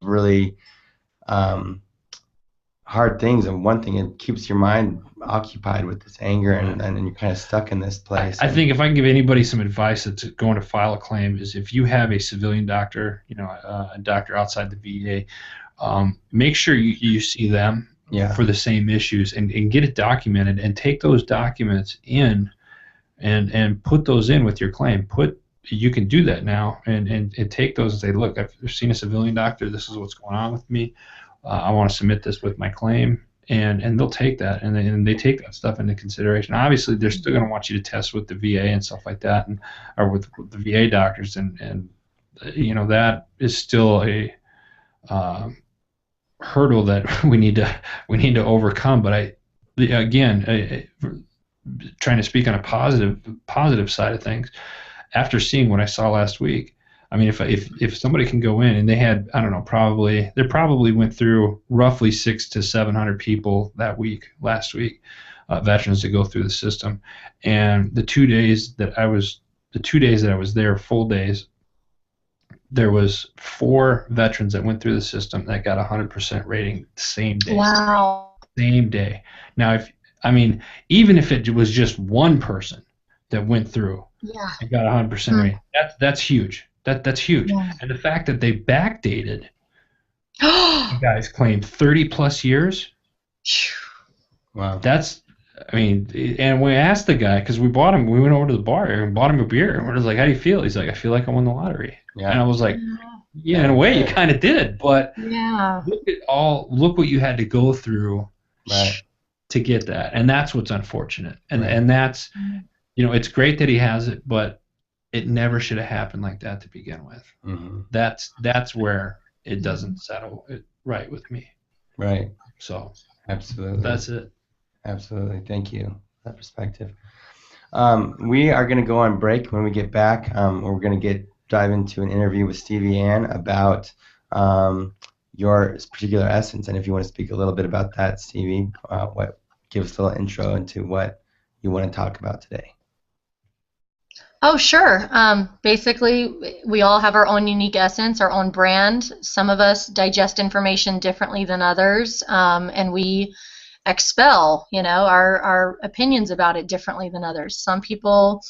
really um, hard things, and one thing, it keeps your mind occupied with this anger, and you're kind of stuck in this place. I think if I can give anybody some advice that's going to file a claim is if you have a civilian doctor, a doctor outside the VA, make sure you see them Yeah, for the same issues and get it documented and take those documents in and put those in with your claim. You can do that now and take those and say, look, I've seen a civilian doctor. This is what's going on with me. I want to submit this with my claim, and they'll take that and they take that stuff into consideration. Obviously, they're still going to want you to test with the VA and stuff like that, or with the VA doctors, and that is still a hurdle that we need to overcome. But trying to speak on a positive side of things, after seeing what I saw last week, I mean, if somebody can go in and they had, I don't know, they probably went through roughly 600 to 700 people last week, veterans to go through the system, and the 2 days that I was there, full days, there was 4 veterans that went through the system that got 100% rating the same day. Wow. Same day. Now, I mean, even if it was just one person that went through Yeah. and got 100% Mm. rating, that's huge. That's huge. Yeah. And the fact that they backdated, you guys claimed 30 plus years. wow. I mean, and we asked the guy, because we went over to the bar and bought him a beer, and we're just like, how do you feel? He's like, I feel like I won the lottery. Yeah. And I was like, yeah, in a way, you kind of did, but Yeah. look what you had to go through Right. to get that, and that's what's unfortunate. And Right. and that's, it's great that he has it, but it never should have happened like that to begin with. Mm-hmm. That's where it doesn't settle it right with me. Right. So Absolutely. that's it. Absolutely. Thank you for that perspective. We are going to go on break. When we get back, we're going to dive into an interview with Stevie Ann about your particular essence. And if you want to speak a little bit about that, Stevie, give us a little intro into what you want to talk about today. Oh, sure. Basically, we all have our own unique essence, our own brand. Some of us digest information differently than others, and we expel, our opinions about it differently than others. Some people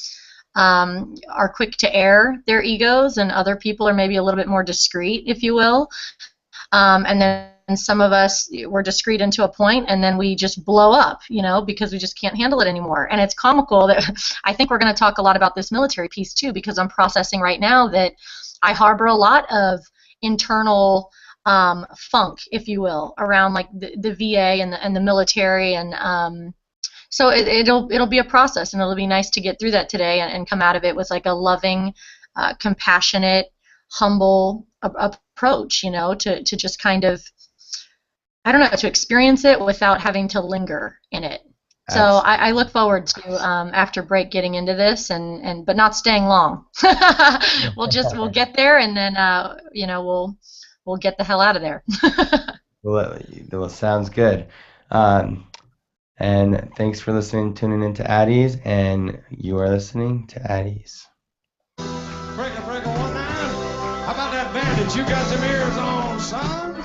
are quick to air their egos, and other people are maybe a little bit more discreet, if you will. And then some of us, we're discreet into a point, and then we just blow up, because we just can't handle it anymore. And it's comical that I think we're going to talk a lot about this military piece too, because I'm processing right now that I harbor a lot of internal funk, if you will, around like the VA and the military, and so it'll be a process, and it'll be nice to get through that today and come out of it with like a loving, compassionate, humble approach, to just kind of, I don't know, to experience it without having to linger in it. So I look forward to after break getting into this, but not staying long. We'll get there, and then we'll get the hell out of there. Well, sounds good. And thanks for tuning into Addie's, and you are listening to Addie's. Breaker, 19. How about that bandage? You got some ears on, son?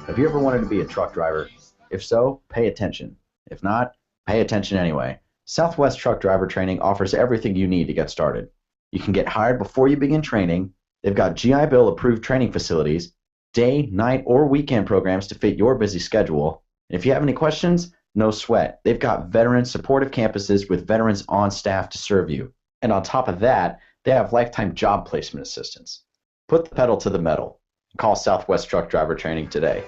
Have you ever wanted to be a truck driver? If so, pay attention. If not, pay attention anyway. Southwest Truck Driver Training offers everything you need to get started. You can get hired before you begin training. They've got GI Bill approved training facilities, day, night, or weekend programs to fit your busy schedule. And if you have any questions, no sweat. They've got veteran supportive campuses with veterans on staff to serve you. And on top of that, they have lifetime job placement assistance. Put the pedal to the metal. Call Southwest Truck Driver Training today.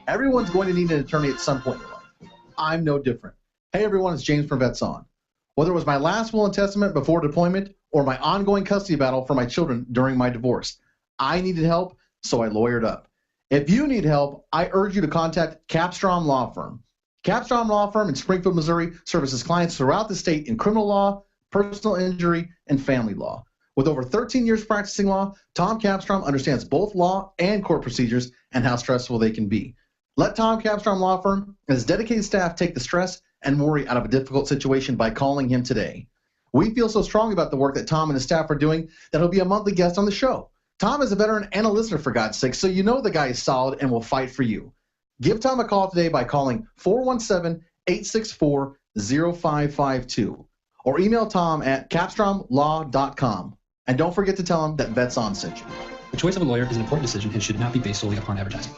Everyone's going to need an attorney at some point in their life. I'm no different. Hey everyone, it's James from Vets On. Whether it was my last will and testament before deployment or my ongoing custody battle for my children during my divorce, I needed help, so I lawyered up. If you need help, I urge you to contact Capstrom Law Firm. Capstrom Law Firm in Springfield, Missouri services clients throughout the state in criminal law, personal injury, and family law. With over 13 years practicing law, Tom Capstrom understands both law and court procedures and how stressful they can be. Let Tom Capstrom Law Firm and his dedicated staff take the stress and worry out of a difficult situation by calling him today. We feel so strong about the work that Tom and his staff are doing that he'll be a monthly guest on the show. Tom is a veteran and a listener, for God's sake, so you know the guy is solid and will fight for you. Give Tom a call today by calling 417-864-0552 or email Tom at capstromlaw.com. And don't forget to tell him that Vets On sent you. The choice of a lawyer is an important decision and should not be based solely upon advertising.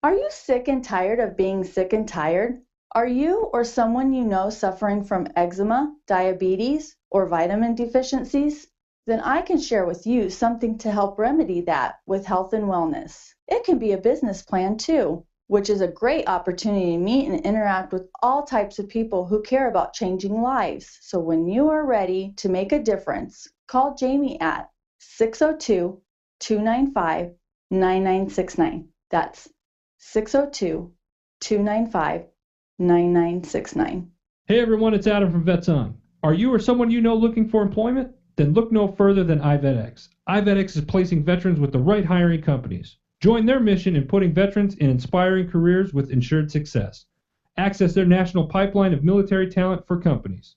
Are you sick and tired of being sick and tired? Are you or someone you know suffering from eczema, diabetes, or vitamin deficiencies? Then I can share with you something to help remedy that with Health and Wellness. It can be a business plan too, which is a great opportunity to meet and interact with all types of people who care about changing lives. So when you are ready to make a difference, call Jamie at 602-295-9969. That's 602-295-9969. Hey everyone, it's Adam from Vets On. Are you or someone you know looking for employment? Then look no further than iVetX. iVetX is placing veterans with the right hiring companies. Join their mission in putting veterans in inspiring careers with ensured success. Access their national pipeline of military talent for companies.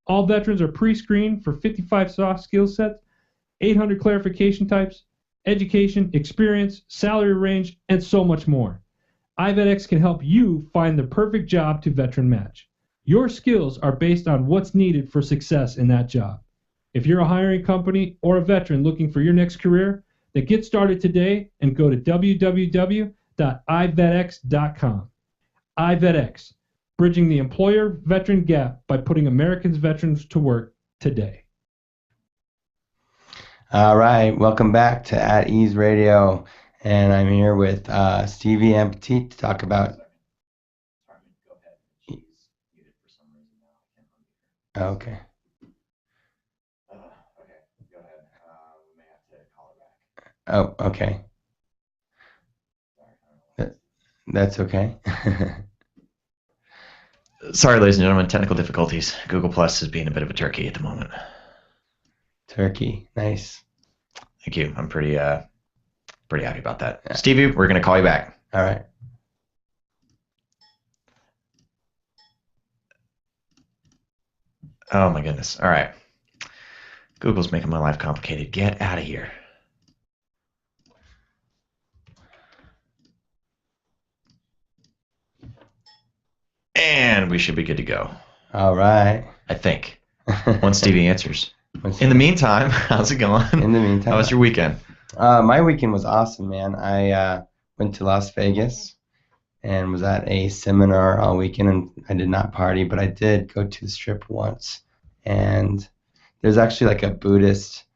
All veterans are pre-screened for 55 soft skill sets, 800 clarification types, education, experience, salary range, and so much more. iVetX can help you find the perfect job to veteran match. Your skills are based on what's needed for success in that job. If you're a hiring company or a veteran looking for your next career, then get started today and go to www.ivetx.com. iVetX, bridging the employer-veteran gap by putting Americans' veterans to work today. All right, welcome back to At Ease Radio, and I'm here with Stevie and Petite to talk about. Okay. Oh, okay. That's okay. Sorry, ladies and gentlemen, technical difficulties. Google Plus is being a bit of a turkey at the moment. Turkey, nice. Thank you. I'm pretty happy about that. Yeah. Stevie, we're going to call you back. All right. Oh my goodness. All right. Google's making my life complicated. Get out of here. And we should be good to go. All right. I think. Once Stevie answers. In the meantime, how's it going? In the meantime. How was your weekend? My weekend was awesome, man. I went to Las Vegas and was at a seminar all weekend, and I did not party, but I did go to the Strip once. And there's actually like a Buddhist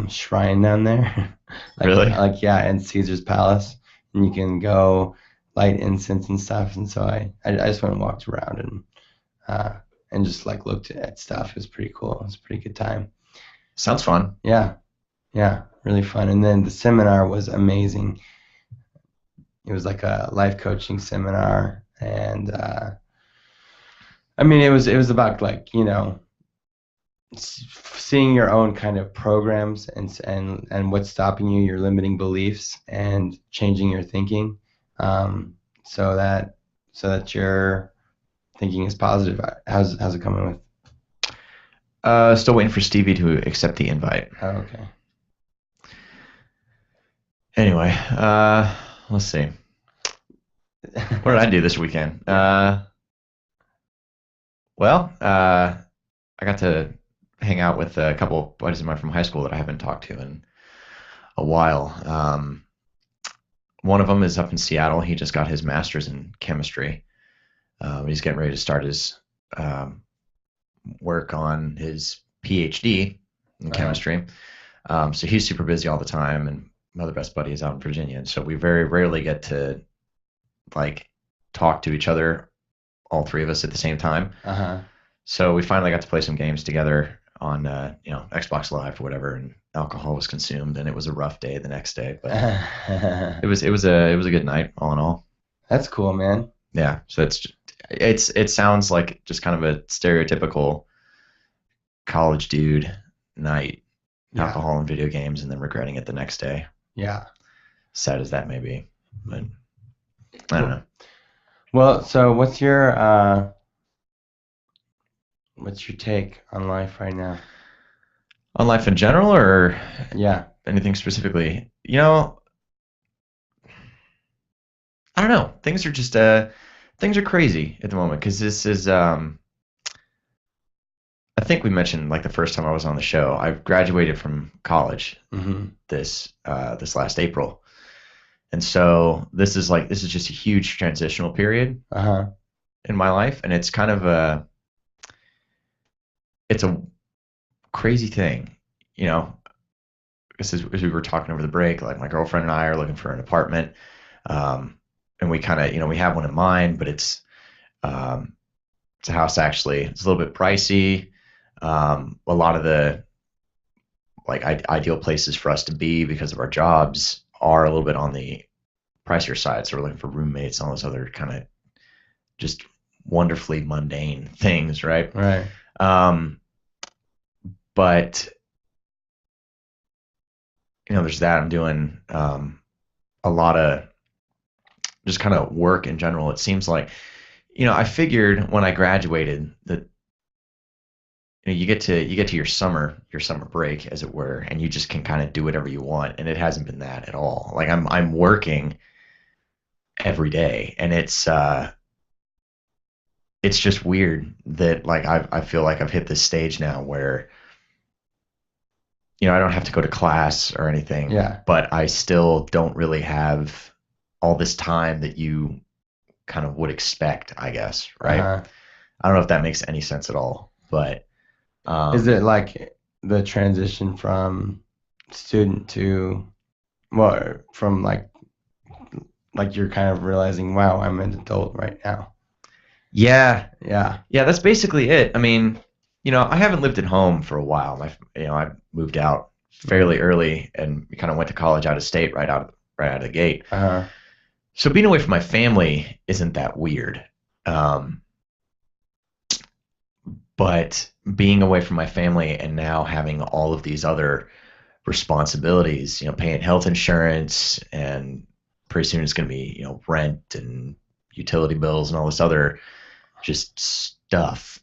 shrine down there. Really? Yeah, in Caesar's Palace. And you can go light incense and stuff. And so I just went and walked around and just like looked at stuff. It was pretty cool. It was a pretty good time. Sounds fun. Yeah, really fun. And then the seminar was amazing. It was like a life coaching seminar, and I mean, it was about like, you know, seeing your own kind of programs and what's stopping you, your limiting beliefs, and changing your thinking, so that your thinking is positive. How's it coming with? Still waiting for Stevie to accept the invite. Oh, okay. Anyway, let's see. What did I do this weekend? I got to hang out with a couple of buddies of mine from high school that I haven't talked to in a while. One of them is up in Seattle. He just got his master's in chemistry. He's getting ready to start his work on his PhD in chemistry. So he's super busy all the time, and my other best buddy is out in Virginia. And so we very rarely get to like talk to each other, all three of us at the same time. So we finally got to play some games together on Xbox Live or whatever, and alcohol was consumed, and it was a rough day the next day, but it was a good night all in all. That's cool, man. Yeah, so it sounds like just kind of a stereotypical college dude night, alcohol and video games, and then regretting it the next day. Yeah. sad as that may be. But I don't know. Well, so what's your take on life right now? On life in general, or Yeah. anything specifically? You know, I don't know. Things are just things are crazy at the moment because this is I think we mentioned like the first time I was on the show, I graduated from college Mm-hmm. this last April. And so this is just a huge transitional period Uh-huh. in my life, and it's kind of it's a crazy thing, you know. As we were talking over the break, like my girlfriend and I are looking for an apartment, and we kind of, we have one in mind, but it's a house actually. It's a little bit pricey. A lot of the ideal places for us to be because of our jobs are a little bit on the pricier side. So we're looking for roommates and all those other kind of just wonderfully mundane things, right? Right. But there's that. I'm doing a lot of just kind of work in general. It seems like, I figured when I graduated that you get to your summer break, as it were, and you just can kind of do whatever you want. And it hasn't been that at all. Like I'm working every day, and it's just weird that I feel like I've hit this stage now where I don't have to go to class or anything. Yeah. But I still don't really have all this time that you kind of would expect, I guess, right? Uh-huh. I don't know if that makes any sense at all, but Is it like the transition from student to, well, from like you're kind of realizing, wow, I'm an adult right now? Yeah, Yeah. that's basically it. I mean, I haven't lived at home for a while. I moved out fairly early and kind of went to college out of state right out of the gate. Uh-huh. So being away from my family isn't that weird. But being away from my family and now having all of these other responsibilities, paying health insurance, and pretty soon it's going to be, rent and utility bills and all this other just stuff.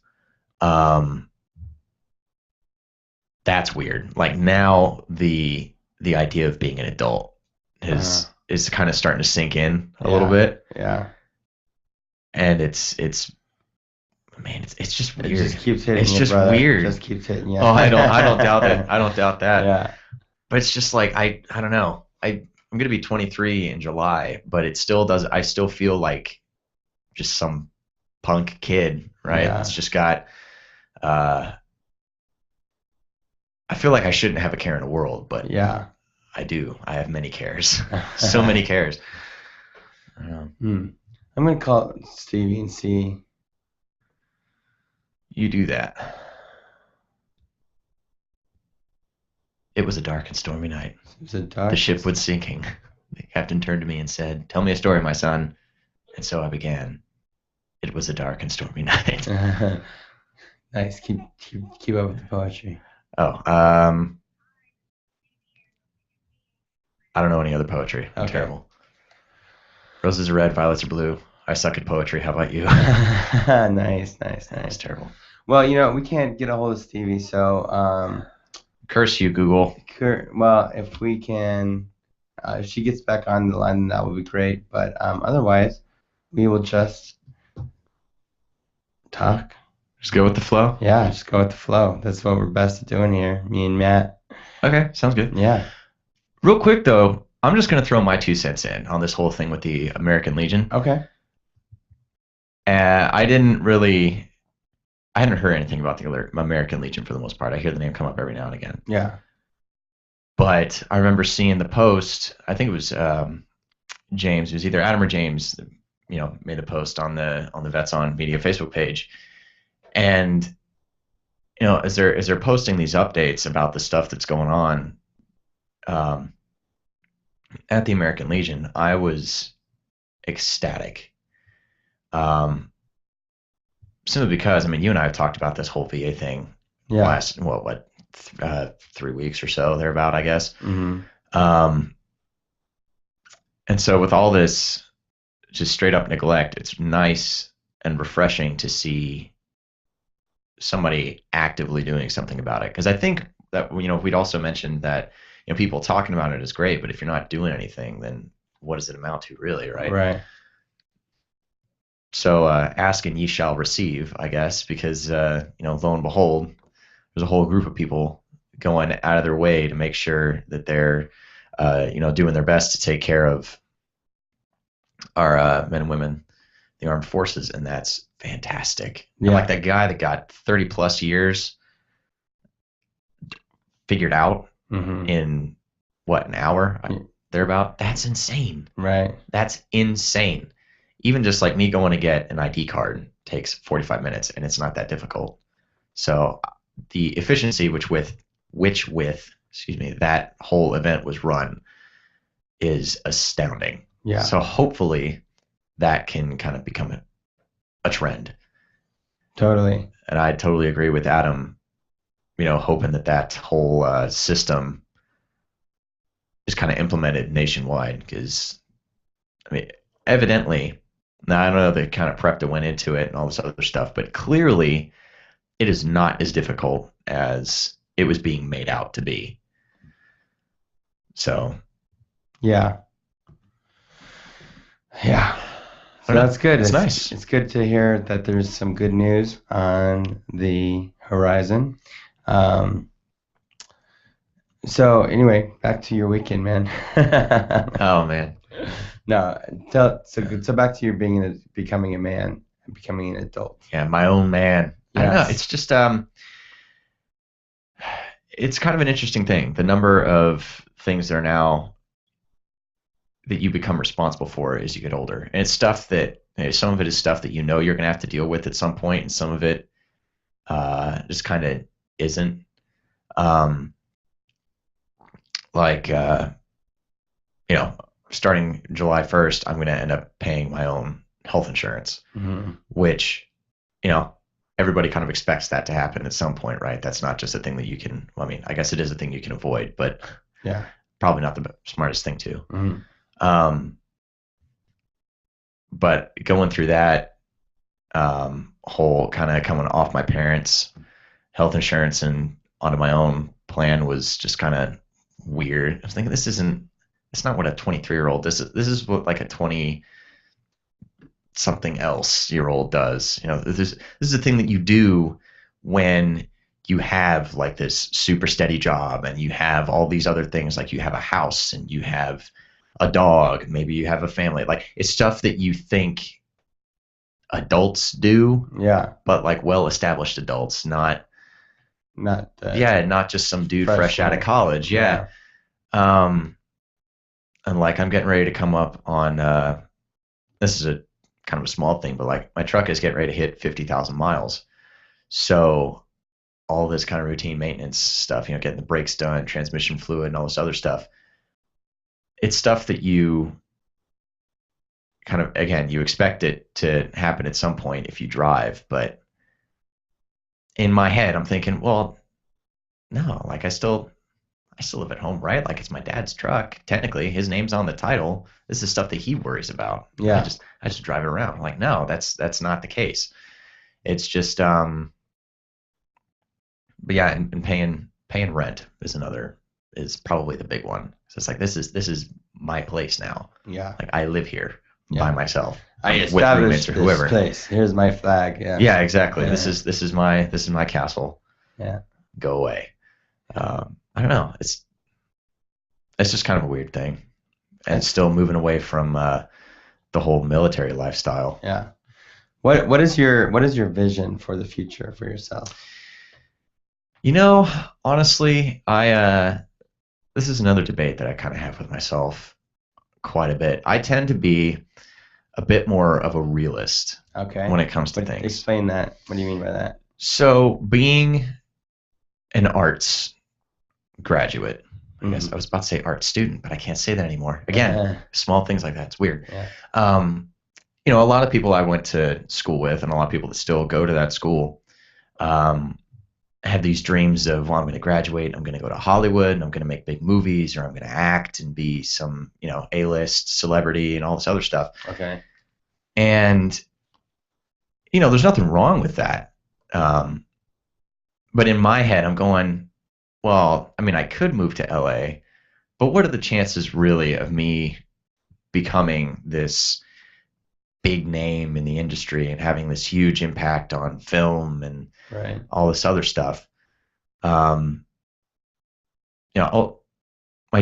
That's weird. Like now the idea of being an adult is kind of starting to sink in a little bit. Yeah. And it's just weird. It just keeps hitting It's you, just brother. weird. It just keeps hitting you. Oh, I don't doubt that. I don't doubt that. Yeah. But it's just like I don't know. I'm gonna be 23 in July, but it still does. I still feel like just some punk kid, right? Yeah. It's just got. I feel like I shouldn't have a care in the world, but Yeah. I do. I have many cares. So many cares. I don't know. I'm gonna call Stevie and see. You do that. It was a dark and stormy night. It was a dark. The ship was sinking. The captain turned to me and said, "Tell me a story, my son." And so I began. It was a dark and stormy night. Nice. Keep up with the poetry. Oh, I don't know any other poetry. I'm Okay. terrible. Roses are red, violets are blue. I suck at poetry. How about you? Nice. That's terrible. Well, we can't get a hold of Stevie, so Curse you, Google. well, if we can, if she gets back on the line, that would be great. But otherwise, we will just talk. Just go with the flow. Yeah, just go with the flow. That's what we're best at doing here, me and Matt. Okay, sounds good. Yeah. Real quick though, I'm just gonna throw my 2 cents in on this whole thing with the American Legion. Okay. I hadn't heard anything about the American Legion for the most part. I hear the name come up every now and again. Yeah. But I remember seeing the post. I think it was James. It was either Adam or James that, made the post on the Vets On Media Facebook page. And as they're posting these updates about the stuff that's going on at the American Legion, I was ecstatic. Simply because, you and I have talked about this whole VA thing last 3 weeks or so, thereabout, I guess. Mm-hmm. And so with all this just straight up neglect, it's nice and refreshing to see somebody actively doing something about it. Because I think that, we'd also mentioned that, people talking about it is great, but if you're not doing anything, then what does it amount to really, right? Right. So ask and ye shall receive, I guess, because, lo and behold, there's a whole group of people going out of their way to make sure that they're, doing their best to take care of our men and women, the armed forces, and that's fantastic. Yeah. I like that guy that got 30 plus years figured out in an hour thereabout. That's insane. Right. That's insane. Even just like me going to get an ID card takes 45 minutes, and it's not that difficult. So the efficiency with that whole event was run is astounding. Yeah. So hopefully that can kind of become a trend. Totally. And I totally agree with Adam, hoping that whole system is kind of implemented nationwide, because, evidently, now I don't know the kind of prep that went into it and all this other stuff, but clearly it is not as difficult as it was being made out to be. So. Yeah. Yeah. So that's good. It's nice. It's good to hear that there's some good news on the horizon. So anyway, back to your weekend, man. Oh man. No, so back to your becoming a man and becoming an adult. Yeah, my own man. Yes. I don't know. It's just it's kind of an interesting thing. The number of things that are now that you become responsible for as you get older, and it's stuff that some of it is stuff that you're going to have to deal with at some point, and some of it just kind of isn't. Starting July 1st, I'm going to end up paying my own health insurance, which, everybody kind of expects that to happen at some point, right? That's not just a thing that you can, I guess it is a thing you can avoid, but yeah, probably not the smartest thing to. But going through that whole kind of coming off my parents' health insurance and onto my own plan was just kind of weird. I was thinking, it's not what a 23-year-old, this is what like a 20 something else year old does. This is a thing that you do when you have like this super steady job and you have all these other things, like you have a house and you have a dog, maybe you have a family. Like, it's stuff that you think adults do, but like well-established adults, not just some dude fresh out of college. And like, I'm getting ready to come up on this is a kind of a small thing, but like my truck is getting ready to hit 50,000 miles. So all this kind of routine maintenance stuff, getting the brakes done, transmission fluid, and all this other stuff, it's stuff that you kind of, again, you expect it to happen at some point if you drive, but in my head, I'm thinking, well, no, like I still live at home, right? Like, it's my dad's truck. Technically, his name's on the title. This is stuff that he worries about. Yeah. I just drive it around. I'm like, no, that's not the case. It's just, but yeah, and paying rent is probably the big one. So it's like, this is my place now. Yeah. Like, I live here by myself. I established this place. Here's my flag. Yeah. Yeah, exactly. Yeah. This is my castle. Yeah. Go away. I don't know. It's just kind of a weird thing, and still moving away from the whole military lifestyle. Yeah. What is your vision for the future for yourself? Honestly, this is another debate that I kind of have with myself quite a bit. I tend to be a bit more of a realist when it comes to things. Explain that. What do you mean by that? So, being an arts graduate, I guess I was about to say art student, but I can't say that anymore. Again, small things like that. It's weird. Yeah. A lot of people I went to school with, and a lot of people that still go to that school, and had these dreams of, well, I'm going to graduate, I'm going to go to Hollywood, and I'm going to make big movies, or I'm going to act and be some, A-list celebrity and all this other stuff. Okay. And, there's nothing wrong with that. But in my head, I'm going, well, I mean, I could move to LA, but what are the chances really of me becoming this big name in the industry and having this huge impact on film and Right. all this other stuff? My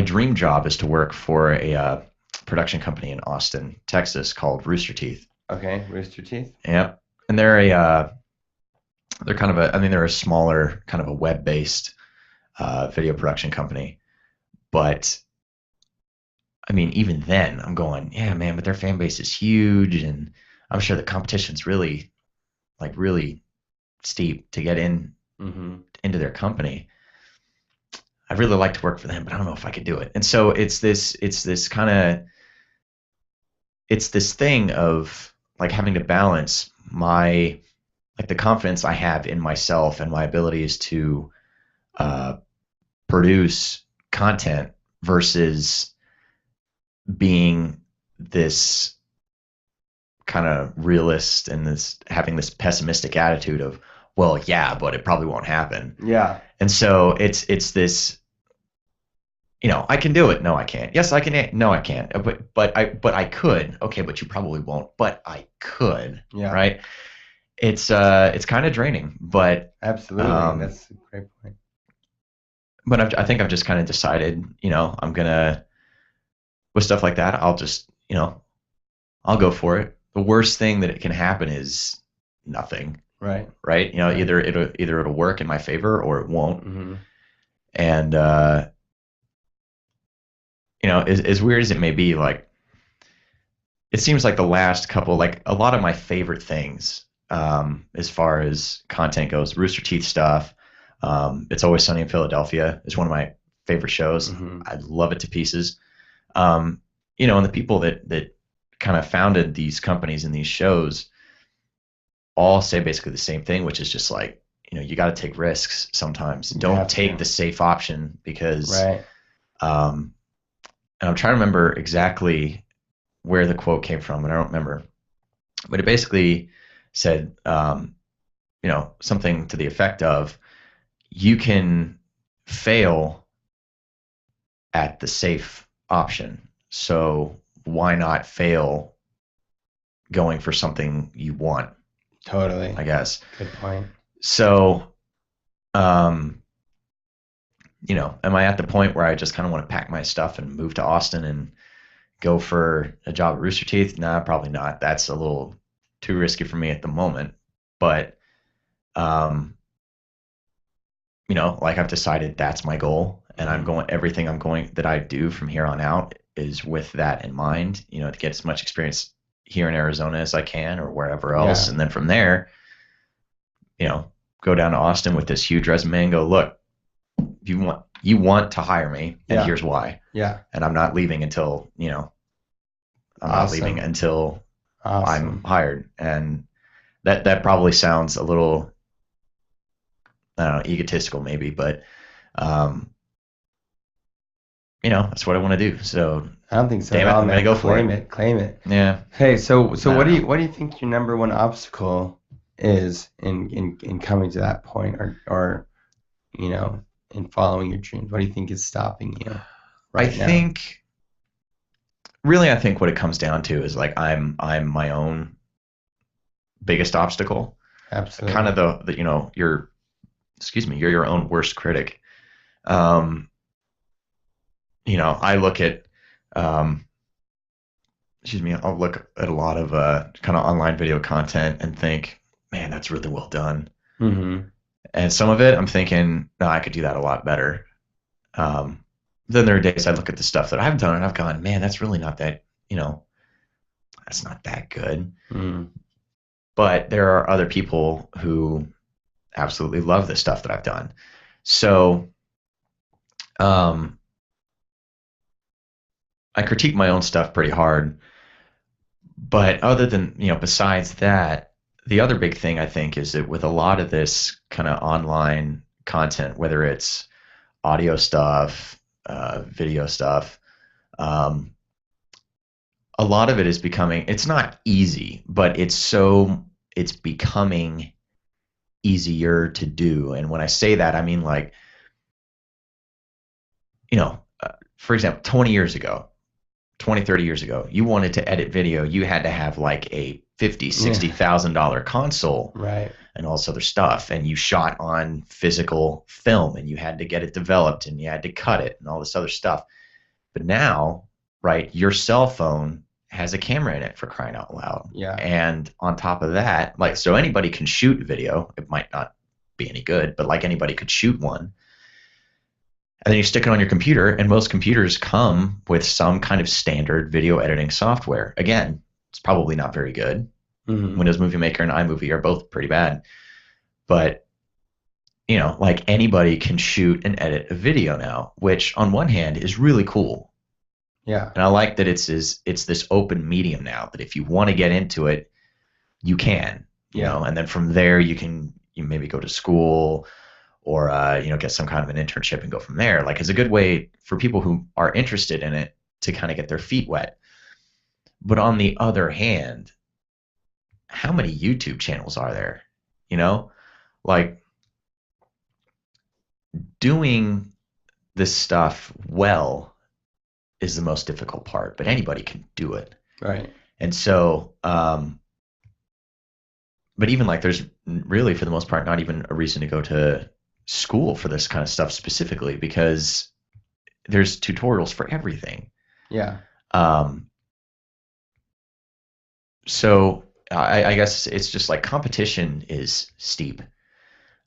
dream job is to work for a production company in Austin, Texas called Rooster Teeth. Okay. Rooster Teeth. Yeah. And they're kind of they're a smaller kind of a web-based video production company. But I mean, even then I'm going, yeah, man, but their fan base is huge, and I'm sure the competition's really steep to get into their company. I'd really like to work for them, but I don't know if I could do it. And so it's this thing of like having to balance the confidence I have in myself and my abilities to produce content versus being this kind of realist and having this pessimistic attitude of, well, yeah, but it probably won't happen. Yeah. And so it's this, I can do it. No, I can't. Yes, I can. No, I can't. But I could. Okay, but you probably won't. But I could. Yeah. Right. It's kind of draining, but Absolutely. That's a great point. But I think I've just kind of decided, I'm gonna, with stuff like that, I'll just, I'll go for it. The worst thing that it can happen is nothing. Right. Right. Either it'll work in my favor or it won't. Mm-hmm. And as weird as it may be, like, it seems like the last couple, like a lot of my favorite things, as far as content goes, Rooster Teeth stuff. It's Always Sunny in Philadelphia is one of my favorite shows. Mm-hmm. I love it to pieces. And the people that kind of founded these companies and these shows all say basically the same thing, which is just like, you got to take risks sometimes. Don't take the safe option because, right. And I'm trying to remember exactly where the quote came from, and I don't remember, but it basically said, something to the effect of, you can fail at the safe option. So why not fail going for something you want? Totally. I guess. Good point. So, am I at the point where I just kind of want to pack my stuff and move to Austin and go for a job at Rooster Teeth? Nah, probably not. That's a little too risky for me at the moment. But, like I've decided that's my goal, and everything that I do from here on out is with that in mind, to get as much experience here in Arizona as I can or wherever else. Yeah. And then from there, go down to Austin with this huge resume and go, look, you want to hire me, and here's why. Yeah. And I'm not leaving until, not leaving until I'm hired. And that probably sounds a little, I don't know, egotistical maybe, but that's what I want to do. So I don't think so. Damn it, I'm gonna go for it. Claim it. Yeah. Hey, so what do you think your number one obstacle is in coming to that point, or in following your dreams? What do you think is stopping you right now? I think what it comes down to is like I'm my own biggest obstacle. Absolutely. Kind of you're your own worst critic. I look at I'll look at a lot of kind of online video content and think, man, that's really well done. Mm-hmm. And some of it I'm thinking, no, I could do that a lot better. Then there are days I look at the stuff that I've done and I've gone, man, that's really not that, that's not that good. Mm. But there are other people who absolutely love the stuff that I've done. So I critique my own stuff pretty hard. But other than, besides that, the other big thing I think is that with a lot of this kind of online content, whether it's audio stuff, video stuff. A lot of it is becoming, it's not easy, but it's becoming easier to do. And when I say that, I mean, like, for example, 30 years ago, you wanted to edit video, you had to have like a $50,000-$60,000 console, Right. and all this other stuff, and you shot on physical film, and you had to get it developed, and you had to cut it, and all this other stuff. But now, right, your cell phone has a camera in it, for crying out loud. Yeah. And on top of that, like, so anybody can shoot video. It might not be any good, but like anybody could shoot one. And then you stick it on your computer, and most computers come with some kind of standard video editing software. Again, it's probably not very good. Mm-hmm. Windows Movie Maker and iMovie are both pretty bad. But, like, anybody can shoot and edit a video now, which on one hand is really cool. Yeah. And I like that it's this open medium now, that if you want to get into it, you can. You know, and then from there you maybe go to school, or get some kind of an internship and go from there. Like, it's a good way for people who are interested in it to kind of get their feet wet. But on the other hand, how many YouTube channels are there? Like, doing this stuff well is the most difficult part, but anybody can do it. Right. And so, but even like, there's really, for the most part, not even a reason to go to school for this kind of stuff specifically, because there's tutorials for everything. Yeah. So I guess it's just like, competition is steep.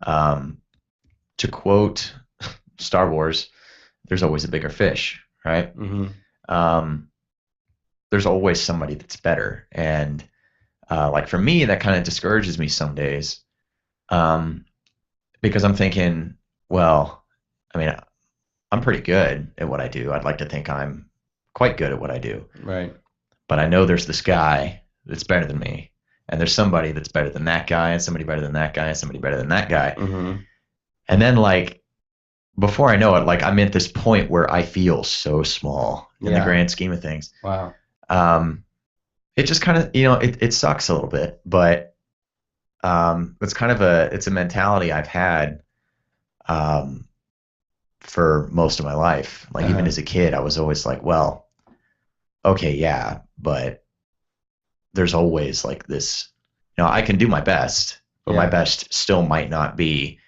To quote Star Wars, there's always a bigger fish, right? Mm-hmm. There's always somebody that's better. And like, for me, that kind of discourages me some days, because I'm thinking, well, I mean, I'm pretty good at what I do. I'd like to think I'm quite good at what I do. Right. But I know there's this guy that's better than me, and there's somebody that's better than that guy, and somebody better than that guy, and somebody better than that guy. Mm-hmm. And then, like, before I know it, like, I'm at this point where I feel so small in the grand scheme of things. Wow. It just kind of, it sucks a little bit, but it's kind of it's a mentality I've had for most of my life. Like, even as a kid, I was always like, well, okay, yeah, but there's always like this, I can do my best, but my best still might not be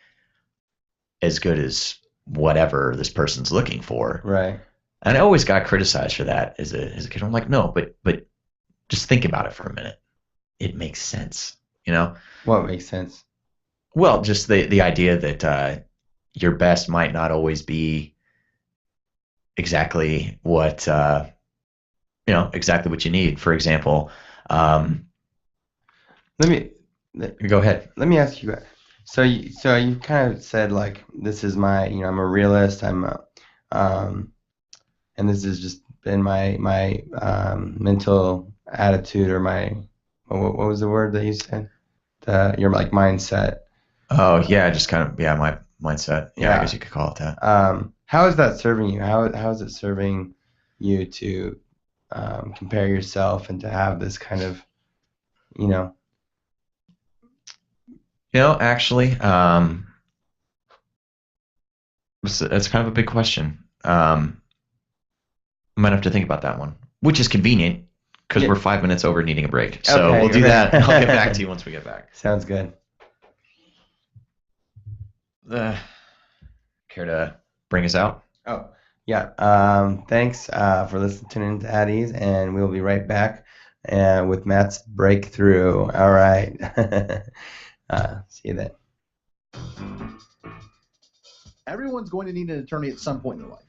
as good as whatever this person's looking for. Right. And I always got criticized for that as a kid. I'm like, no, but just think about it for a minute. It makes sense, What makes sense? Well, just the idea that your best might not always be exactly what exactly what you need. For example, go ahead. Let me ask you. So you kind of said, like, this is my, I'm a realist. And this has just been my mental attitude, or my, what was the word that you said? Your, like, mindset. Oh yeah, just kind of, my mindset. Yeah, I guess you could call it that. How is that serving you? How is it serving you to compare yourself and to have this kind of, Actually, it's kind of a big question. I might have to think about that one, which is convenient because we're 5 minutes over needing a break. So Okay, we'll do that. I'll get back to you once we get back. Sounds good. Care to bring us out? Oh, yeah. Thanks for listening to At Ease, and we'll be right back with Matt's breakthrough. All right. See you then. Everyone's going to need an attorney at some point in their life.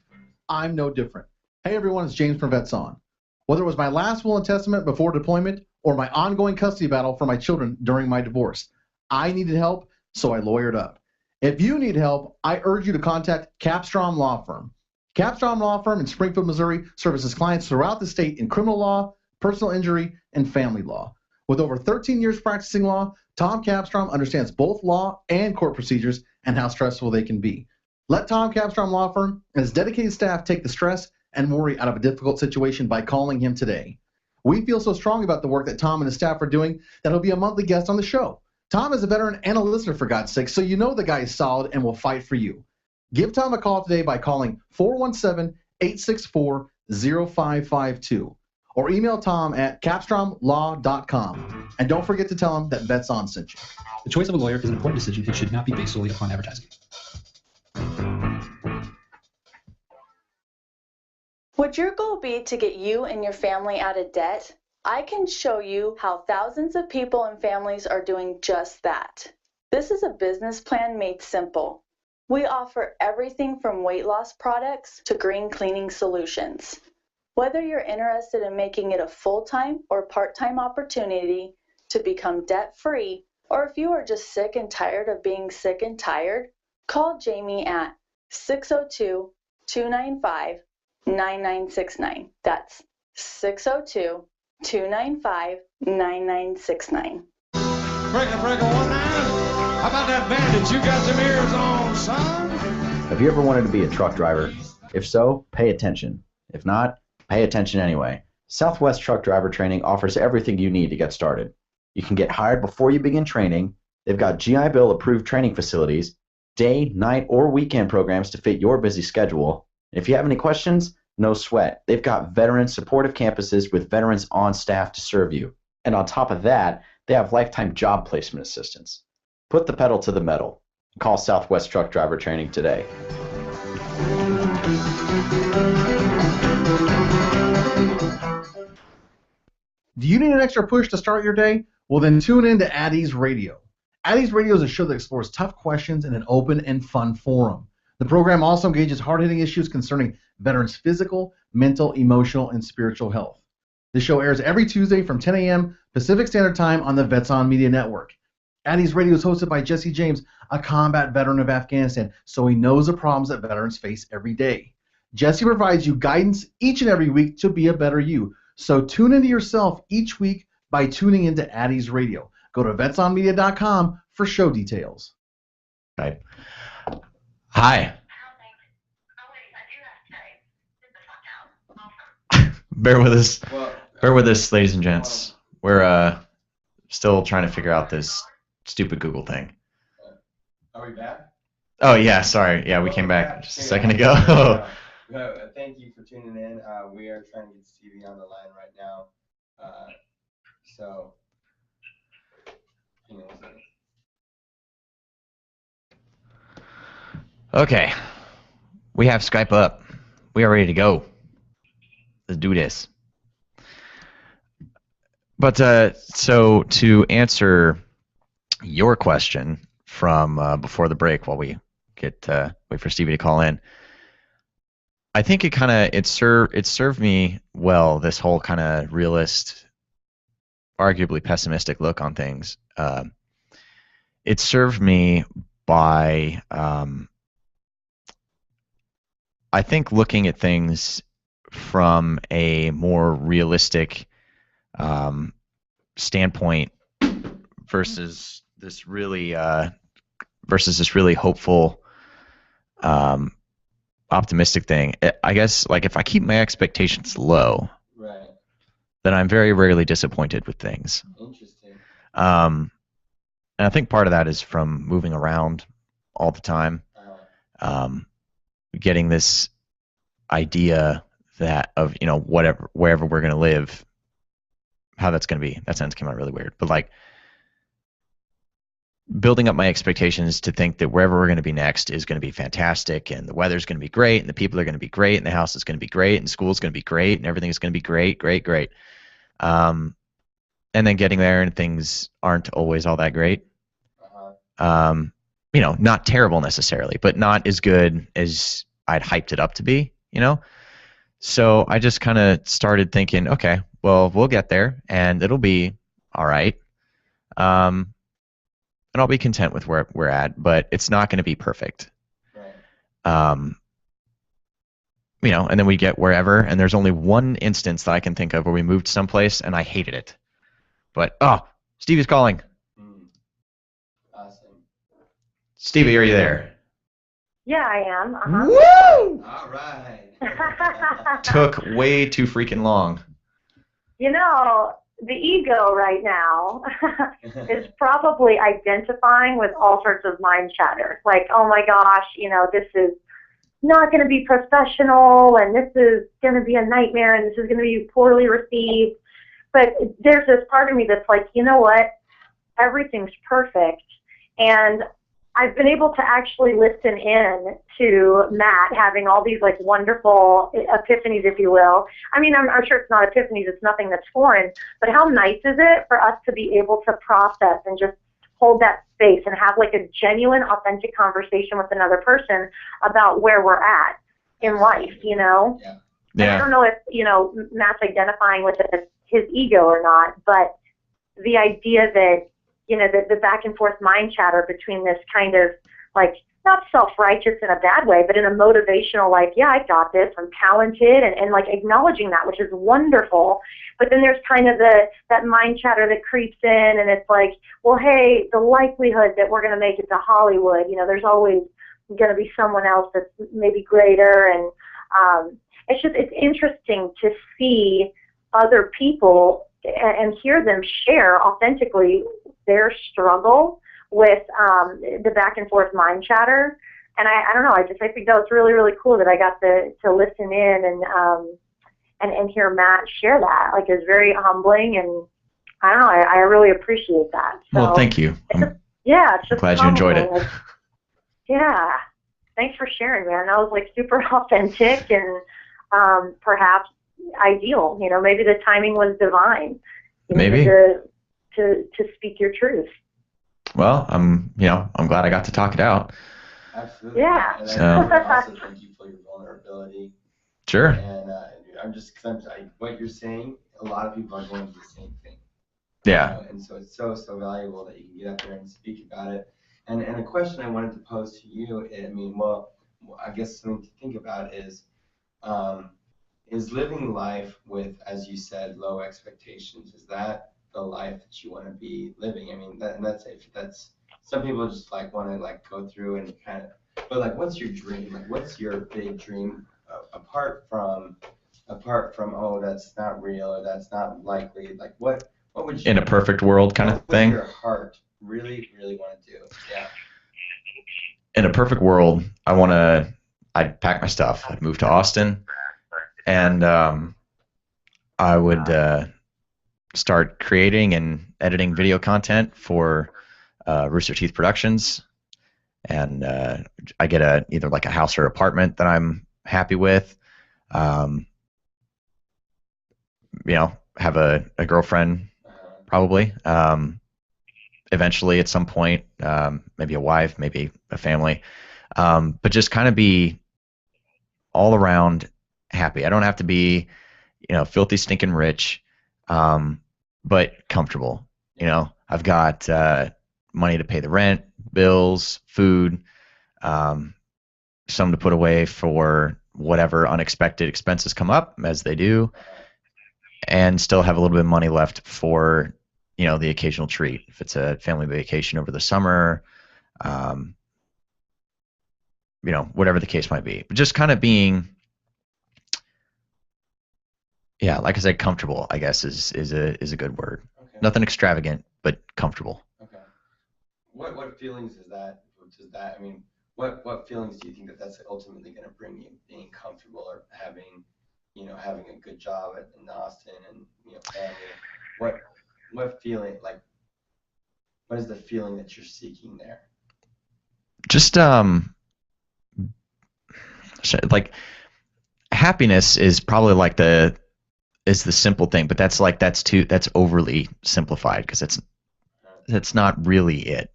I'm no different. Hey everyone, it's James from Vets On. Whether it was my last will and testament before deployment or my ongoing custody battle for my children during my divorce, I needed help, so I lawyered up. If you need help, I urge you to contact Capstrom Law Firm. Capstrom Law Firm in Springfield, Missouri services clients throughout the state in criminal law, personal injury, and family law. With over 13 years practicing law, Tom Capstrom understands both law and court procedures and how stressful they can be. Let Tom Capstrom Law Firm and his dedicated staff take the stress and worry out of a difficult situation by calling him today. We feel so strong about the work that Tom and his staff are doing that he'll be a monthly guest on the show. Tom is a veteran and a listener, for God's sake, so you know the guy is solid and will fight for you. Give Tom a call today by calling 417-864-0552 or email Tom at capstromlaw.com. And don't forget to tell him that Vets On sent you. The choice of a lawyer is an important decision and should not be based solely upon advertising. Would your goal be to get you and your family out of debt? I can show you how thousands of people and families are doing just that. This is a business plan made simple. We offer everything from weight loss products to green cleaning solutions. Whether you're interested in making it a full-time or part-time opportunity to become debt-free, or if you are just sick and tired of being sick and tired, call Jamie at 602-295-9969. That's 602-295-9969. Breaker 19. How about that bandit? You got some ears on, son? Have you ever wanted to be a truck driver? If so, pay attention. If not, pay attention anyway. Southwest Truck Driver Training offers everything you need to get started. You can get hired before you begin training. They've got GI Bill approved training facilities, day, night, or weekend programs to fit your busy schedule. And if you have any questions, no sweat. They've got veteran supportive campuses with veterans on staff to serve you. And on top of that, they have lifetime job placement assistance. Put the pedal to the metal. Call Southwest Truck Driver Training today. Do you need an extra push to start your day? Well, then tune in to Addie's Radio. Addie's Radio is a show that explores tough questions in an open and fun forum. The program also engages hard-hitting issues concerning veterans' physical, mental, emotional, and spiritual health. The show airs every Tuesday from 10 a.m. Pacific Standard Time on the Vets On Media Network. Addie's Radio is hosted by Jesse James, a combat veteran of Afghanistan, so he knows the problems that veterans face every day. Jesse provides you guidance each and every week to be a better you. So tune into yourself each week by tuning into Addie's Radio. Go to vetsonmedia.com for show details. Right. Hi. Bear with us. Bear with us, ladies and gents. We're still trying to figure out this stupid Google thing. Are we back? Oh, yeah, sorry. Yeah, we came back just a second ago. Thank you for tuning in. We are trying to get Stevie on the line right now. So, hang on a second. Okay. We have Skype up. We are ready to go. Let's do this. But so to answer your question from before the break, while we get wait for Stevie to call in, I think it served me well, this whole kind of realist, arguably pessimistic look on things. It served me by I think looking at things from a more realistic standpoint versus this really hopeful, optimistic thing. I guess, like, if I keep my expectations low, Right. then I'm very rarely disappointed with things. Interesting. And I think part of that is from moving around all the time, getting this idea that of, you know, wherever we're going to live, how that's going to be. That sentence came out really weird, but like building up my expectations to think that wherever we're going to be next is going to be fantastic, and the weather's going to be great, and the people are going to be great, and the house is going to be great, and school's going to be great, and everything is going to be great. And then getting there and things aren't always all that great. You know, not terrible necessarily, but not as good as I'd hyped it up to be, you know? So I just kind of started thinking, okay, well, we'll get there and it'll be all right. And I'll be content with where we're at, but it's not going to be perfect. Right. You know, and then we get wherever, and there's only one instance that I can think of where we moved someplace and I hated it. But, oh, Steve is calling. Awesome. Stevie, are you there? Yeah, I am. Woo! All right. Took way too freaking long. You know, the ego right now is probably identifying with all sorts of mind chatter. Like, oh my gosh, you know, this is not going to be professional, and this is going to be a nightmare, and this is going to be poorly received. But there's this part of me that's like, you know what? Everything's perfect. And I've been able to actually listen in to Matt having all these like wonderful epiphanies, if you will. I mean, I'm sure it's not epiphanies, it's nothing that's foreign, but how nice is it for us to be able to process and just hold that space and have like a genuine, authentic conversation with another person about where we're at in life, you know? Yeah. And I don't know if, you know, Matt's identifying with it as his ego or not, but the idea that, you know, the back and forth mind chatter between this kind of like, not self-righteous in a bad way, but in a motivational, like, yeah, I got this, I'm talented, and like acknowledging that, which is wonderful. But then there's kind of that mind chatter that creeps in, and it's like, well, hey, the likelihood that we're going to make it to Hollywood, you know, there's always going to be someone else that's maybe greater, and it's interesting to see other people and hear them share authentically their struggle with the back and forth mind chatter. And I don't know, I think that was really, really cool that I got to listen in and hear Matt share that. Like, it's very humbling, and I don't know, I really appreciate that. So, well, thank you. It's just glad you enjoyed it. like, yeah, thanks for sharing, man. That was like super authentic and perhaps ideal. You know, maybe the timing was divine. Maybe to speak your truth. Well, I'm glad I got to talk it out. Absolutely. Yeah. And So- I also thank you for your vulnerability. Sure. And what you're saying, a lot of people are going through the same thing. Yeah. And so it's so valuable that you can get up there and speak about it. And a question I wanted to pose to you, I guess something to think about is living life with, as you said, low expectations, is that the life that you want to be living? I mean, that's some people just like want to like go through and kind of, but like, what's your dream? Like, what's your big dream apart from oh, that's not real or that's not likely? Like, what would you, in a perfect world kind of what would thing? your heart really want to do? Yeah. In a perfect world, I'd pack my stuff. I'd move to Austin, and I would start creating and editing video content for Rooster Teeth Productions, and I get either like a house or apartment that I'm happy with. Have a girlfriend probably. Eventually, at some point, maybe a wife, maybe a family, but just kind of be all around happy. I don't have to be, filthy stinking rich, but comfortable. I've got money to pay the rent, bills, food, some to put away for whatever unexpected expenses come up, as they do, and still have a little bit of money left for the occasional treat, if it's a family vacation over the summer, whatever the case might be. But just kind of being, like I said, comfortable, I guess is a good word. Okay. Nothing extravagant, but comfortable. Okay. What feelings is that? I mean, what feelings do you think that's ultimately going to bring you? Being comfortable or having a good job in Austin and family. What feeling, like, what is the feeling that you're seeking there? Just like happiness is probably like the simple thing, but that's overly simplified, because that's not really it.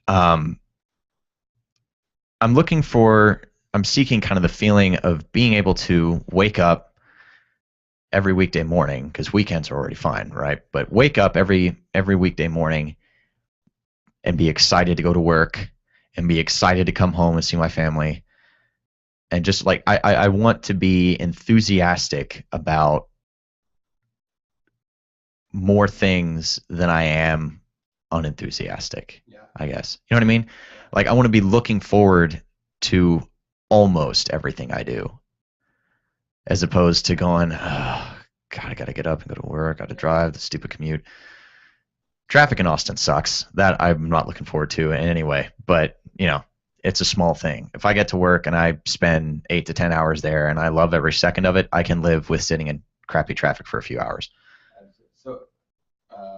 I'm seeking kind of the feeling of being able to wake up every weekday morning, because weekends are already fine, right? But wake up every weekday morning and be excited to go to work and be excited to come home and see my family. And just like, I want to be enthusiastic about more things than I am unenthusiastic, I guess. You know what I mean? Like I want to be looking forward to almost everything I do, as opposed to going, oh, God, I got to get up and go to work, got to drive, the stupid commute. Traffic in Austin sucks. That I'm not looking forward to in any way, but you know, it's a small thing. If I get to work and I spend 8 to 10 hours there and I love every second of it, I can live with sitting in crappy traffic for a few hours. So,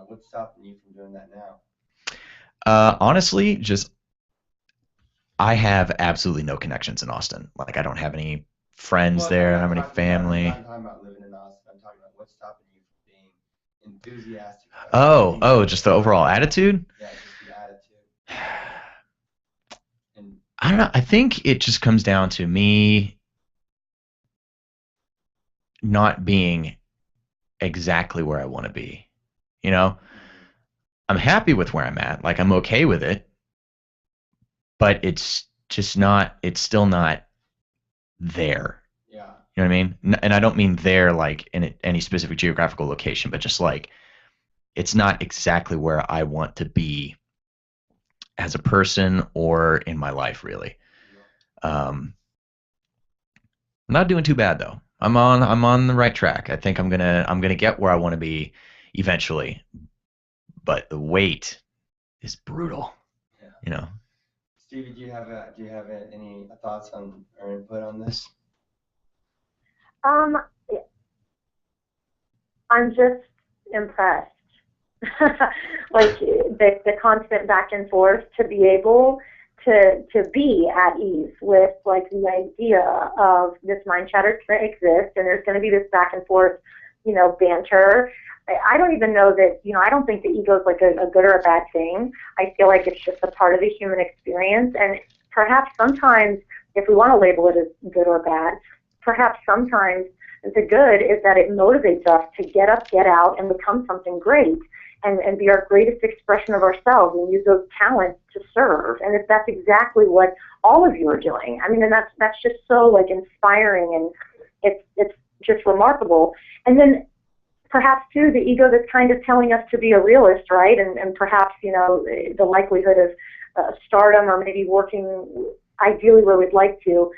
what's stopping you from doing that now? Honestly, just I have absolutely no connections in Austin. Like I don't have any friends there. I don't have any family. I'm talking about living in Austin. I'm talking about what's stopping you from being enthusiastic. Oh, just the overall attitude? Yeah, just the attitude. And I don't know. I think it just comes down to me not being exactly where I want to be. You know, I'm happy with where I'm at. Like I'm okay with it, but it's just not, it's still not there. yeah. You know what I mean? And I don't mean there like in any specific geographical location, but just like it's not exactly where I want to be as a person or in my life, really. I'm not doing too bad though. I'm on the right track. I think I'm gonna get where I want to be eventually, but the wait is brutal. Yeah. You know. Stevie, do you have any thoughts on or input on this? I'm just impressed. Like the constant back and forth to be able to be at ease with like the idea of this mind chatter to exist and there's going to be this back and forth, you know, banter. I don't even know that, you know, I don't think the ego is like a good or a bad thing. I feel like it's just a part of the human experience, and perhaps sometimes, if we want to label it as good or bad, perhaps sometimes the good is that it motivates us to get up, get out, and become something great, and be our greatest expression of ourselves and use those talents to serve. And if that's exactly what all of you are doing, I mean, and that's just so like inspiring, and it's just remarkable. And then perhaps too the ego that's kind of telling us to be a realist, right? And perhaps, you know, the likelihood of stardom or maybe working ideally where we'd like to.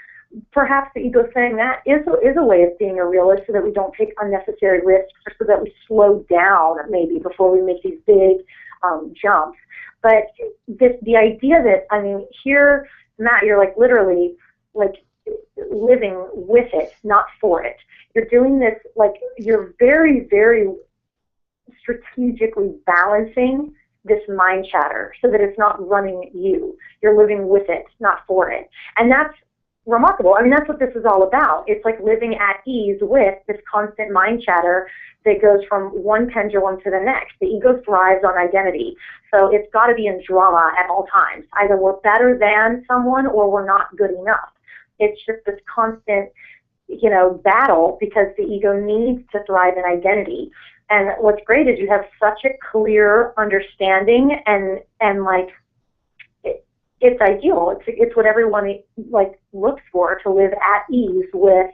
Perhaps the ego saying that is a way of being a realist so that we don't take unnecessary risks or so that we slow down maybe before we make these big jumps. But the idea that, I mean, here, Matt, you're like literally like living with it, not for it. You're doing this, like you're very, very strategically balancing this mind chatter so that it's not running you. You're living with it, not for it. And that's remarkable. I mean, that's what this is all about. It's like living at ease with this constant mind chatter that goes from one pendulum to the next. The ego thrives on identity. So it's got to be in drama at all times. Either we're better than someone or we're not good enough. It's just this constant, you know, battle because the ego needs to thrive in identity. And what's great is you have such a clear understanding and like, it's ideal. It's what everyone like looks for, to live at ease with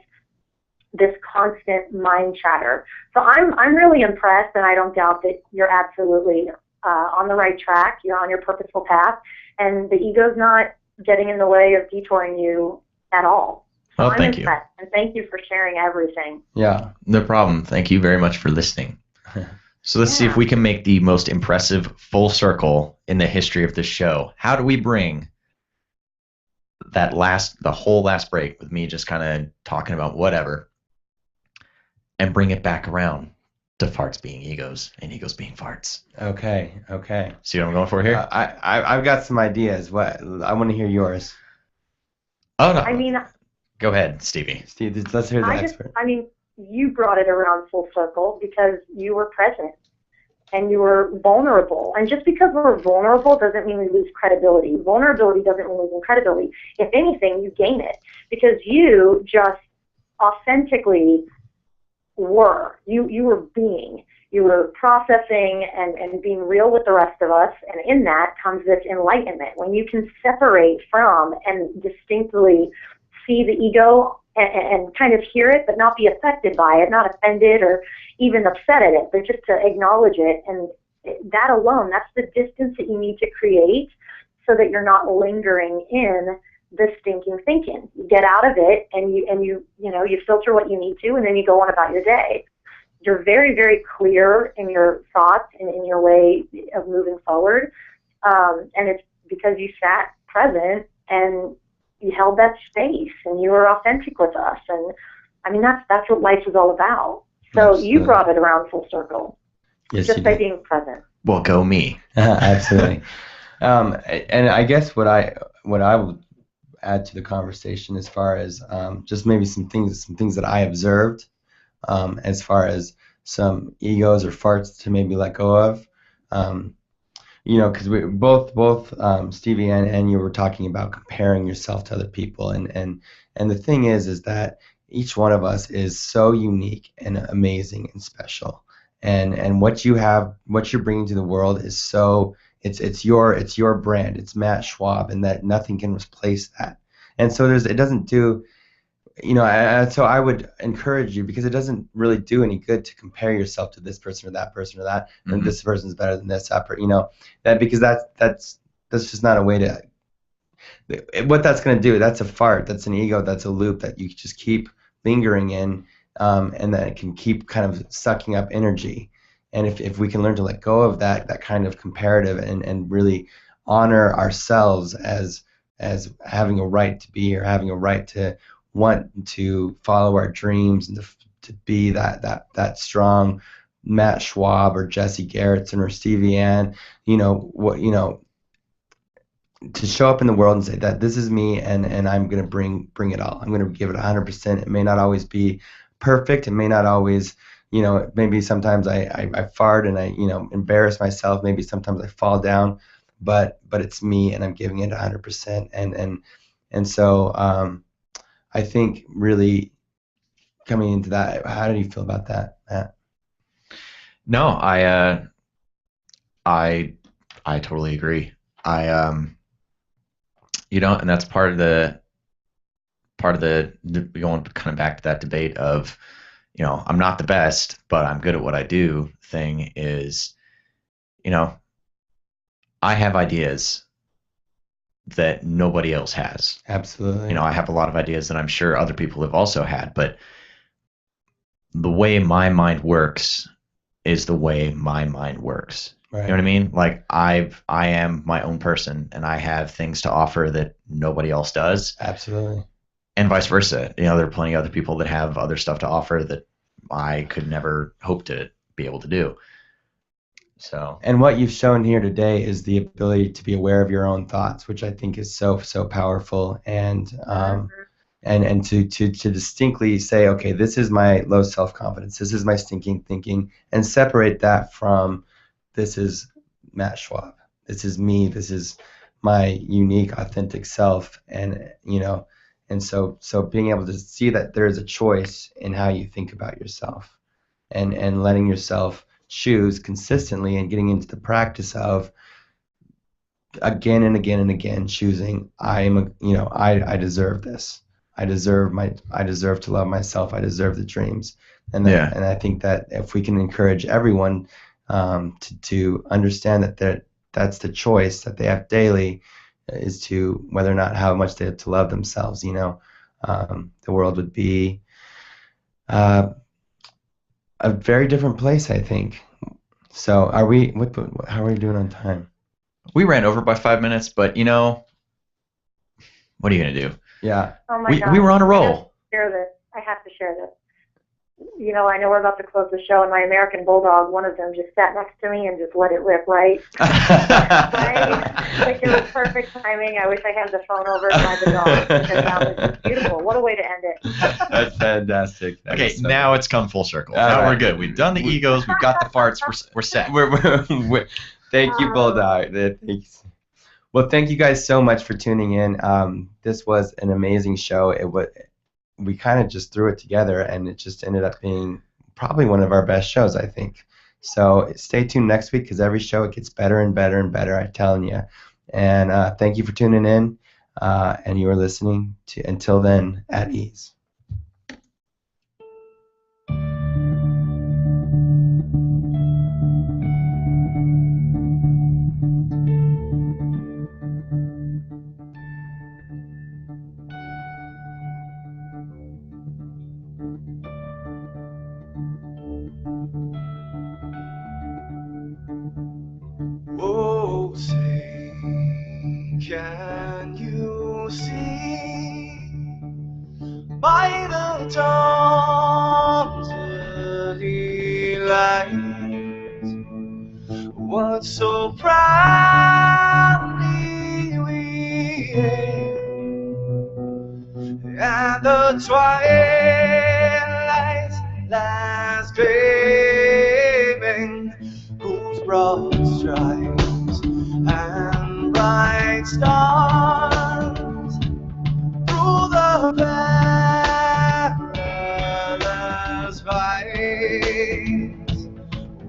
this constant mind chatter. So I'm really impressed, and I don't doubt that you're absolutely on the right track. You're on your purposeful path, and the ego's not getting in the way of detouring you at all. So Well, I'm thank you. impressed, and thank you for sharing everything. Yeah. No problem. Thank you very much for listening. So let's see if we can make the most impressive full circle in the history of this show. How do we bring the whole last break with me just kind of talking about whatever and bring it back around to farts being egos and egos being farts? Okay. See what I'm going for here? I've got some ideas. What? I want to hear yours. Oh, no. I mean, Go ahead, Stevie. Steve, let's hear the expert. You brought it around full circle because you were present and you were vulnerable. And just because we're vulnerable doesn't mean we lose credibility. Vulnerability doesn't mean losing credibility. If anything, you gain it because you just authentically were. You were being. You were processing and being real with the rest of us. And in that comes this enlightenment. When you can separate from and distinctly see the ego and kind of hear it, but not be affected by it, not offended or even upset at it, but just to acknowledge it that alone, that's the distance that you need to create so that you're not lingering in the stinking thinking. You get out of it, and you filter what you need to, and then you go on about your day. You're very, very clear in your thoughts and in your way of moving forward, and it's because you sat present and you held that space and you were authentic with us. And I mean, that's what life is all about. So Absolutely. you brought it around full circle, Yes, just you by did. being present. Well, go me. Absolutely. And I guess what I would add to the conversation, as far as just maybe some things that I observed, as far as some egos or farts to maybe let go of. Because we both Stevie and you were talking about comparing yourself to other people, and the thing is that each one of us is so unique and amazing and special, and what you're bringing to the world is so it's your brand, it's Matt Schwab, and that nothing can replace that. And so it doesn't do, so I would encourage you, because it doesn't really do any good to compare yourself to this person or that person or that, and this person's better than this, that, because that's just not a way to. What that's going to do, that's a fart, that's an ego, that's a loop that you just keep lingering in, and that it can keep kind of sucking up energy. And if we can learn to let go of that kind of comparative, and really honor ourselves as having a right to be, or having a right to want to follow our dreams, and to be that strong Matt Schwab or Jesse Gerritsen or Stevie Ann, to show up in the world and say that this is me, and I'm going to bring it all. I'm going to give it 100%. It may not always be perfect. It may not always, maybe sometimes I fart and I, embarrass myself. Maybe sometimes I fall down, but it's me, and I'm giving it 100%. And so I think really coming into that, how do you feel about that, Matt? No, I totally agree. And that's part of the going kind of back to that debate of, I'm not the best, but I'm good at what I do thing is, I have ideas that nobody else has. Absolutely. I have a lot of ideas that I'm sure other people have also had, but the way my mind works is the way my mind works. Right. You know what I mean? Like I am my own person, and I have things to offer that nobody else does. Absolutely. And vice versa. There are plenty of other people that have other stuff to offer that I could never hope to be able to do. So. And what you've shown here today is the ability to be aware of your own thoughts, which I think is so powerful, and to distinctly say, okay, this is my low self-confidence, this is my stinking thinking, and separate that from, this is Matt Schwab, this is me, this is my unique, authentic self, and so being able to see that there is a choice in how you think about yourself, and letting yourself choose consistently, and getting into the practice of again and again and again choosing, I deserve this. I deserve to love myself. I deserve the dreams. And I think that if we can encourage everyone to understand that's the choice that they have daily, is to whether or not how much they have to love themselves, the world would be a very different place, I think. So how are we doing on time? We ran over by 5 minutes, but what are you going to do? Yeah. Oh my God. We were on a roll. I have to share this. I know we're about to close the show, and my American Bulldog, one of them, just sat next to me and just let it rip, right? Right? Like it was perfect timing. I wish I had the phone over by the dog, because that was just beautiful. What a way to end it. That's fantastic. Okay, now it's come full circle. Now we're good. We've done the egos. We've got the farts. We're set. Thank you, Bulldog. Thanks. Well, thank you guys so much for tuning in. This was an amazing show. We kind of just threw it together, and it just ended up being probably one of our best shows, I think. So stay tuned next week, because every show it gets better and better and better, I'm telling you. And thank you for tuning in, and you are listening to Until Then at Ease. Can you see by the dawn's early light what so proudly we hailed, and the twilight's last gleaming, whose broad stripes and bright stars through the perilous fight,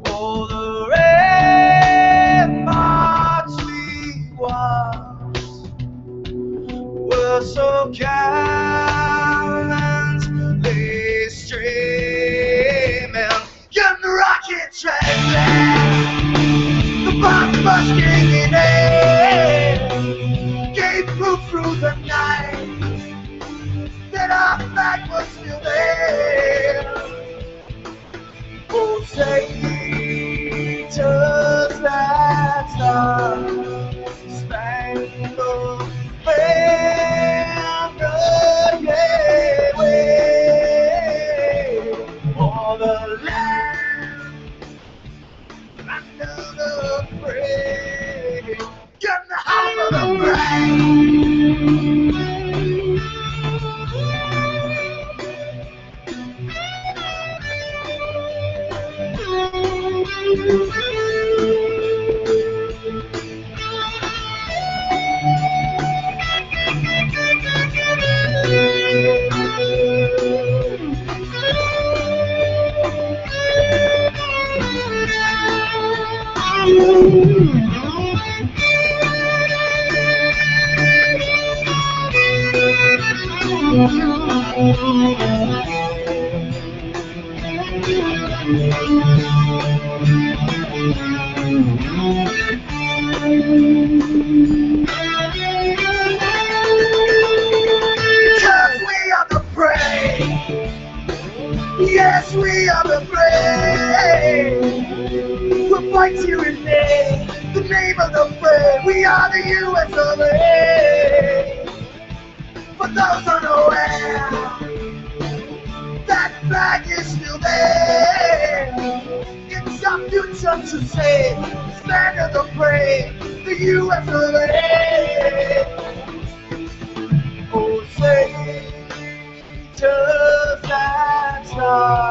oh, the ramparts we watched were so gallantly streaming, young rocket trembling, the bomb bursting in air, gave proof through the night that our flag was still there. Oh, Satan's that star-spangled banner, yeah, wave for the land under the brave, get the home of the because we are the brave. Yes, we are the brave. We'll fight you in name, the name of the brave. We are the US of A. For those unaware, that flag is still there. It's our future to save. Stand of the brave, the US of A. Oh, say, just that star.